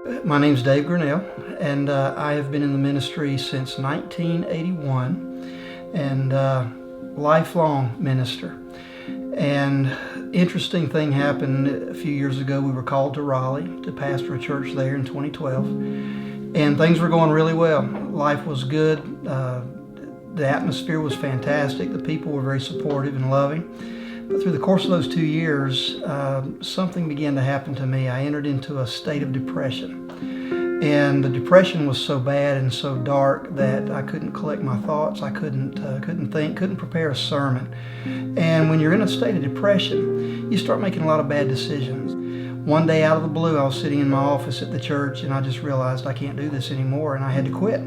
My name's Dave Grinnell, and I have been in the ministry since 1981, and lifelong minister. And interesting thing happened a few years ago. We were called to Raleigh to pastor a church there in 2012, and things were going really well. Life was good. The atmosphere was fantastic. The people were very supportive and loving. But through the course of those 2 years, something began to happen to me. I entered into a state of depression. And the depression was so bad and so dark that I couldn't collect my thoughts. I couldn't think, couldn't prepare a sermon. And when you're in a state of depression, you start making a lot of bad decisions. One day out of the blue, I was sitting in my office at the church and I just realized I can't do this anymore and I had to quit.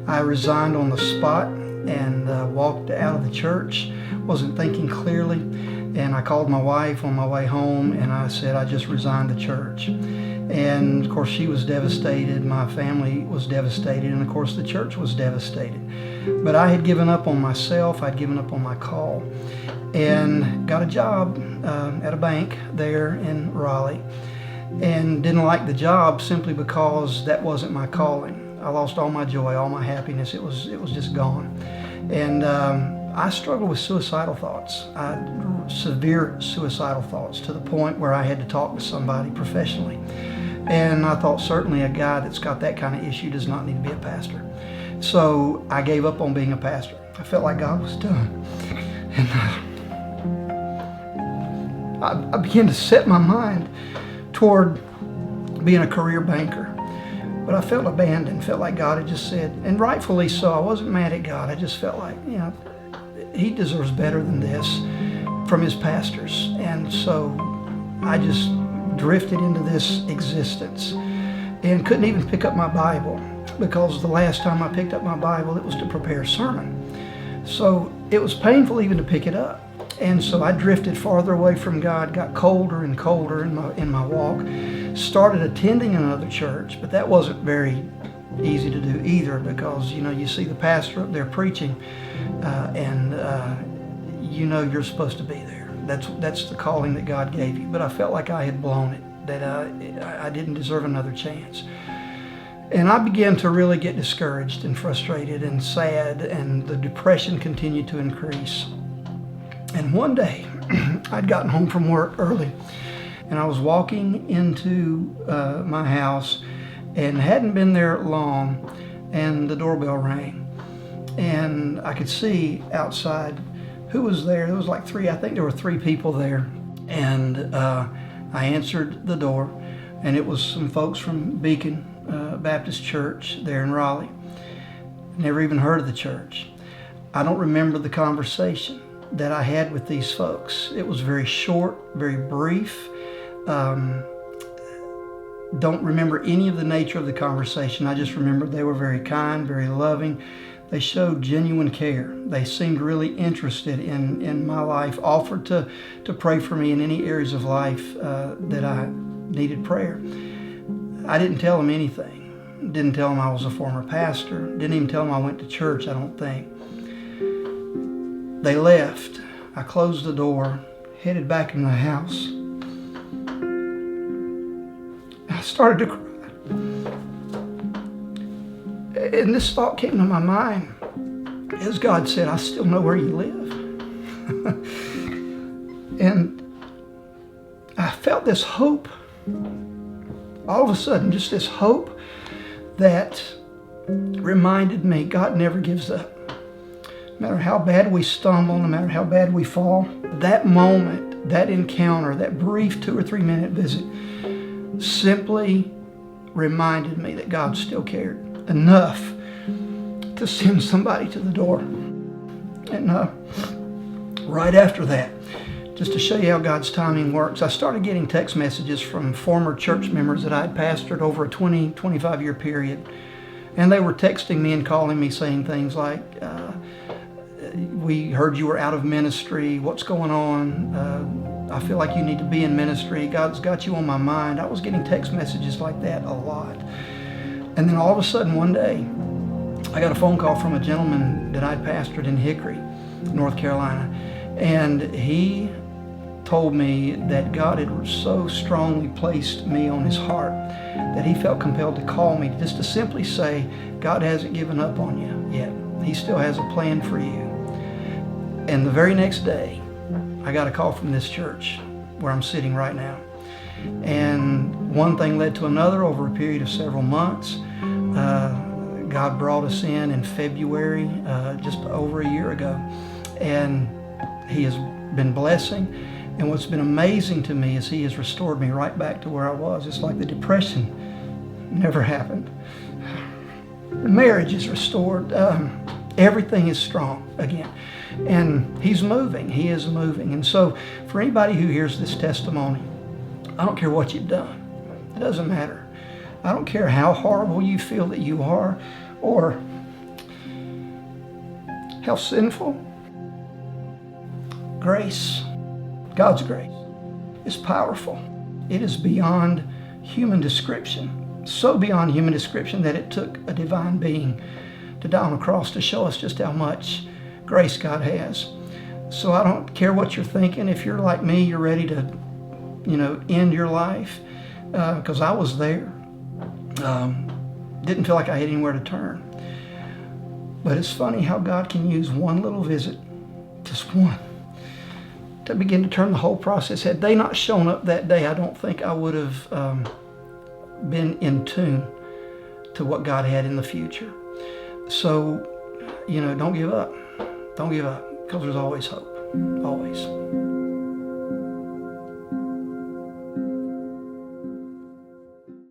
I resigned on the spot and walked out of the church. Wasn't thinking clearly. And I called my wife on my way home and I said, I just resigned the church. And of course she was devastated, my family was devastated, and of course the church was devastated. But I had given up on myself, I'd given up on my call, and got a job at a bank there in Raleigh, and didn't like the job simply because that wasn't my calling. I lost all my joy, all my happiness, it was just gone. And I struggled with suicidal thoughts, severe suicidal thoughts, to the point where I had to talk to somebody professionally. And I thought, certainly a guy that's got that kind of issue does not need to be a pastor. So I gave up on being a pastor. I felt like God was done. And I began to set my mind toward being a career banker. But I felt abandoned, felt like God had just said, and rightfully so, I wasn't mad at God. I just felt like, He deserves better than this from His pastors. And so I just drifted into this existence and couldn't even pick up my Bible, because the last time I picked up my Bible, it was to prepare a sermon. So it was painful even to pick it up. And so I drifted farther away from God, got colder and colder in my walk, started attending another church, but that wasn't very easy to do either, because you see the pastor up there preaching, and you're supposed to be there. That's the calling that God gave you. But I felt like I had blown it, that I didn't deserve another chance. And I began to really get discouraged and frustrated and sad, and the depression continued to increase. And one day, I'd gotten home from work early, and I was walking into my house and hadn't been there long, and the doorbell rang. And I could see outside who was there. There was like I think there were three people there. And I answered the door, and it was some folks from Beacon Baptist Church there in Raleigh. Never even heard of the church. I don't remember the conversation that I had with these folks. It was very short, very brief. Don't remember any of the nature of the conversation. I just remember they were very kind, very loving. They showed genuine care. They seemed really interested in my life, offered to pray for me in any areas of life that I needed prayer. I didn't tell them anything. Didn't tell them I was a former pastor. Didn't even tell them I went to church, I don't think. They left. I closed the door, headed back in the house. I started to cry. And this thought came to my mind as God said, I still know where you live. And I felt this hope. All of a sudden, just this hope that reminded me God never gives up. No matter how bad we stumble, no matter how bad we fall, that moment, that encounter, that brief 2 or 3 minute visit simply reminded me that God still cared enough to send somebody to the door. And right after that, just to show you how God's timing works, I started getting text messages from former church members that I'd pastored over a 25 year period. And they were texting me and calling me saying things like, we heard you were out of ministry. What's going on? I feel like you need to be in ministry. God's got you on my mind. I was getting text messages like that a lot. And then all of a sudden one day, I got a phone call from a gentleman that I'd pastored in Hickory, North Carolina. And he told me that God had so strongly placed me on his heart that he felt compelled to call me just to simply say, God hasn't given up on you yet. He still has a plan for you. And the very next day, I got a call from this church where I'm sitting right now. And one thing led to another over a period of several months. God brought us in February, just over a year ago. And he has been blessing. And what's been amazing to me is he has restored me right back to where I was. It's like the depression never happened. The marriage is restored. Everything is strong again. And he's moving. He is moving. And so for anybody who hears this testimony, I don't care what you've done. It doesn't matter. I don't care how horrible you feel that you are or how sinful. Grace, God's grace, is powerful. It is beyond human description. So beyond human description that it took a divine being to die on a cross to show us just how much grace God has. So I don't care what you're thinking. If you're like me, you're ready to, end your life, because I was there. Didn't feel like I had anywhere to turn. But it's funny how God can use one little visit, just one, to begin to turn the whole process. Had they not shown up that day, I don't think I would have been in tune to what God had in the future. So, don't give up. Don't give up, because there's always hope. Always.